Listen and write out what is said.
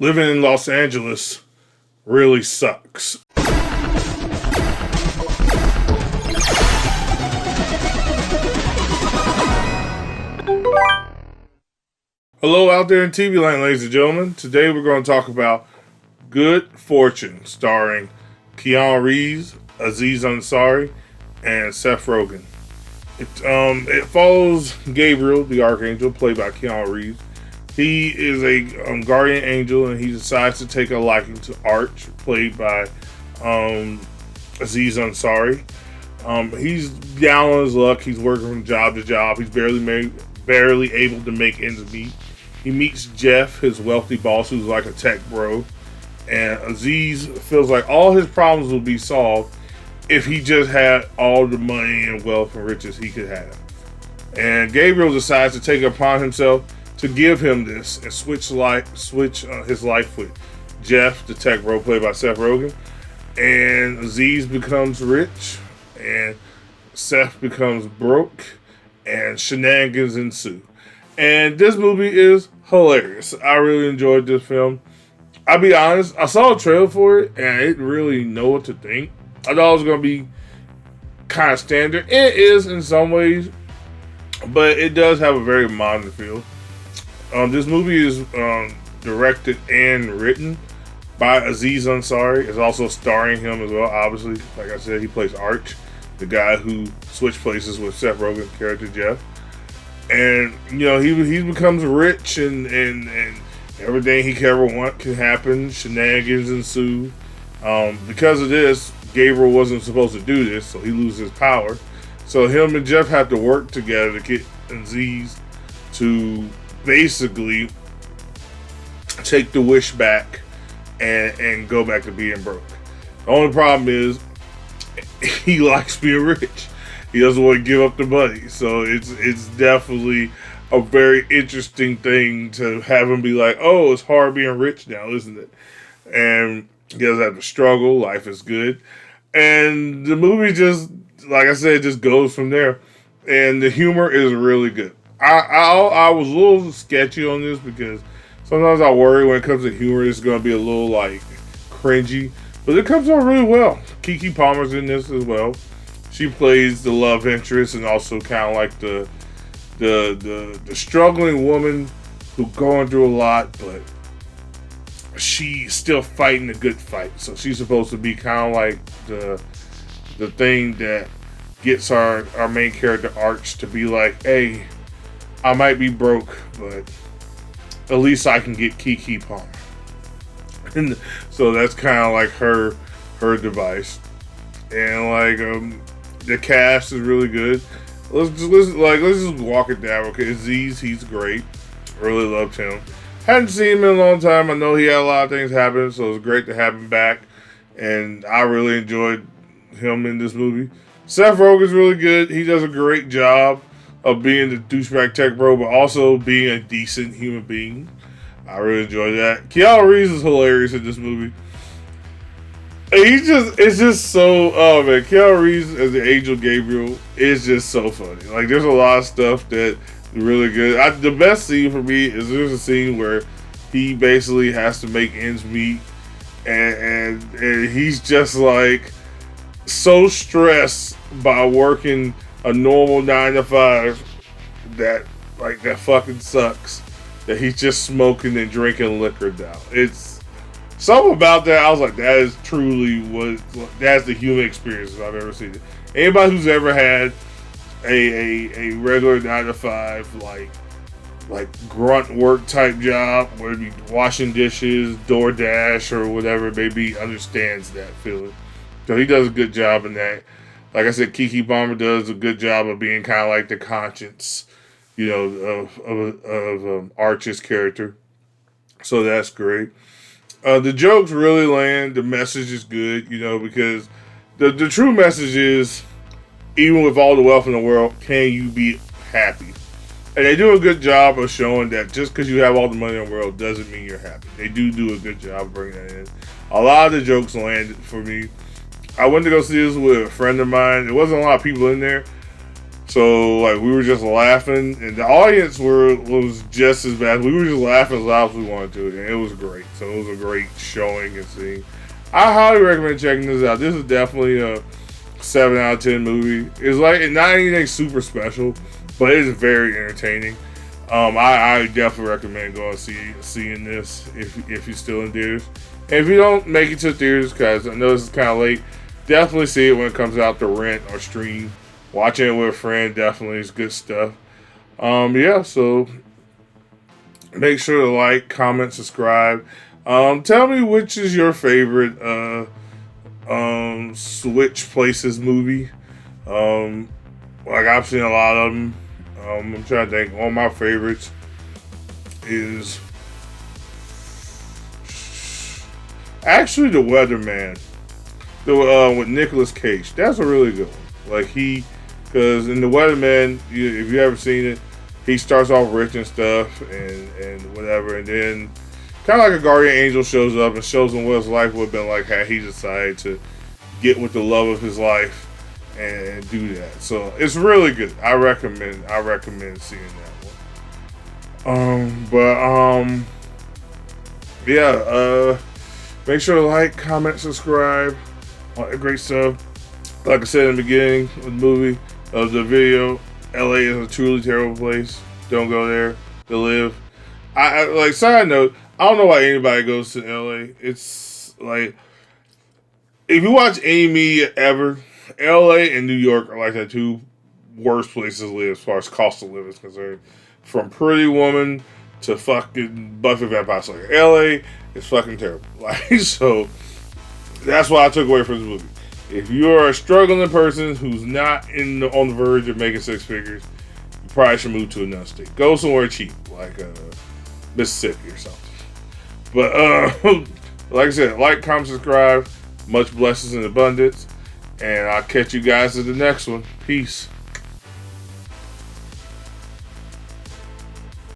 living in Los Angeles really sucks. Hello out there in TV land, ladies and gentlemen. Today we're going to talk about Good Fortune, starring Keanu Reeves, Aziz Ansari, and Seth Rogen. It follows Gabriel, the Archangel, played by Keanu Reeves. He is a guardian angel, and he decides to take a liking to Arch, played by Aziz Ansari. He's down on his luck. He's working from job to job. He's barely able to make ends meet. He meets Jeff, his wealthy boss, who's like a tech bro. And Aziz feels like all his problems will be solved if he just had all the money and wealth and riches he could have. And Gabriel decides to take it upon himself to give him this and switch his life with Jeff, the tech bro, played by Seth Rogen. And Aziz becomes rich, and Seth becomes broke, and shenanigans ensue. And this movie is hilarious. I really enjoyed this film. I'll be honest, I saw a trailer for it, and I didn't really know what to think. I thought it was going to be kind of standard. It is in some ways, but it does have a very modern feel. This movie is directed and written by Aziz Ansari. It's also starring him as well, obviously. Like I said, he plays Arch, the guy who switched places with Seth Rogen's character, Jeff. And, you know, he becomes rich and everything he could ever want can happen. Shenanigans ensue. Because of this, Gabriel wasn't supposed to do this, so he loses his power. So him and Jeff have to work together to get Aziz to basically take the wish back and go back to being broke. The only problem is he likes being rich. He doesn't want to give up the money. So it's definitely a very interesting thing to have him be like, oh, it's hard being rich now, isn't it? And he doesn't have to struggle. Life is good. And the movie just, like I said, just goes from there. And the humor is really good. I was a little sketchy on this because sometimes I worry when it comes to humor, it's going to be a little like cringy. But it comes out really well. Keke Palmer's in this as well. She plays the love interest and also kind of like the struggling woman who's going through a lot, but she's still fighting a good fight. So she's supposed to be kind of like the thing that gets our main character Arch to be like, hey, I might be broke, but at least I can get Keke Palmer. And so that's kind of like her device. And like the cast is really good. Let's just walk it down. Okay, Aziz, he's great. Really loved him. Hadn't seen him in a long time. I know he had a lot of things happen, so it was great to have him back. And I really enjoyed him in this movie. Seth Rogen's really good. He does a great job of being the douchebag tech bro, but also being a decent human being. I really enjoyed that. Keanu Reeves is hilarious in this movie. It's just so, oh man, Keanu Reeves as the Angel Gabriel is just so funny. Like, there's a lot of stuff that is really good. The best scene for me is there's a scene where he basically has to make ends meet, and he's just like so stressed by working a normal 9 to 5 that fucking sucks, that he's just smoking and drinking liquor now. It's something about that. I was like, that is truly that's the human experience I've ever seen. Anybody who's ever had a regular 9 to 5 like grunt work type job, whether it be washing dishes, DoorDash, or whatever it may be, understands that feeling. So he does a good job in that. Like I said, Keke Palmer does a good job of being kind of like the conscience, you know, of Arch's character. So that's great. The jokes really land. The message is good, you know, because the true message is, even with all the wealth in the world, can you be happy? And they do a good job of showing that just because you have all the money in the world doesn't mean you're happy. They do a good job of bringing that in. A lot of the jokes landed for me. I went to go see this with a friend of mine. There wasn't a lot of people in there. So like we were just laughing, and the audience was just as bad. We were just laughing as loud as we wanted to, and it was great. So it was a great showing and seeing. I highly recommend checking this out. This is definitely a 7 out of 10 movie. It's like not anything super special, but it is very entertaining. I definitely recommend going seeing this if you're still in theaters. And if you don't make it to theaters, because I know this is kind of late, definitely see it when it comes out to rent or stream. Watching it with a friend definitely is good stuff. Yeah, so make sure to like, comment, subscribe. Tell me which is your favorite Switch Places movie. Like I've seen a lot of them. I'm trying to think. One of my favorites is actually The Weatherman, with Nicolas Cage. That's a really good one. Like because in The Weatherman, if you ever seen it, he starts off rich and stuff and whatever, and then kind of like a guardian angel shows up and shows him what his life would have been like had he decided to get with the love of his life and do that. So it's really good. I recommend seeing that one. Yeah. Make sure to like, comment, subscribe, all that great stuff. Like I said in the beginning of the movie, of the video, LA is a truly terrible place. Don't go there to live. I like, side note, I don't know why anybody goes to LA. It's like, if you watch any media ever, LA and New York are like the two worst places to live as far as cost of living is concerned. From Pretty Woman to fucking Buffy Vampire Slayer. LA is fucking terrible. Like, so that's what I took away from this movie. If you're a struggling person who's not on the verge of making six figures, you probably should move to another state. Go somewhere cheap, like Mississippi or something. But like I said, like, comment, subscribe. Much blessings and abundance. And I'll catch you guys in the next one. Peace.